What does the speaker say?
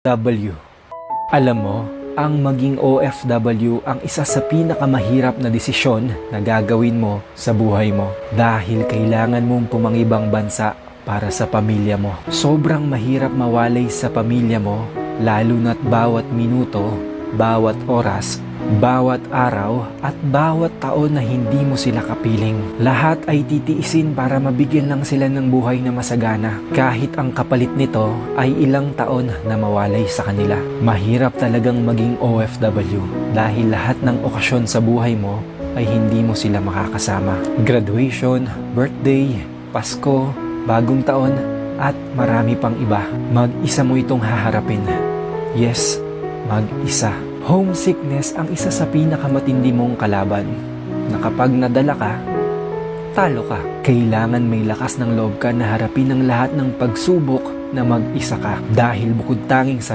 W. Alam mo, ang maging OFW ang isa sa pinakamahirap na desisyon na gagawin mo sa buhay mo dahil kailangan mong pumangibang bansa para sa pamilya mo. Sobrang mahirap mawalay sa pamilya mo lalo na't bawat minuto, bawat oras, bawat araw at bawat taon na hindi mo sila kapiling. Lahat ay titiisin para mabigyan lang sila ng buhay na masagana kahit ang kapalit nito ay ilang taon na mawalay sa kanila. Mahirap talagang maging OFW dahil lahat ng okasyon sa buhay mo ay hindi mo sila makakasama. Graduation, birthday, Pasko, bagong taon at marami pang iba. Mag-isa mo itong haharapin. Yes, mag-isa. Homesickness ang isa sa pinakamatindi mong kalaban na kapag nadala ka, talo ka. Kailangan may lakas ng loob ka na harapin ang lahat ng pagsubok na mag-isa ka dahil bukod tanging sarili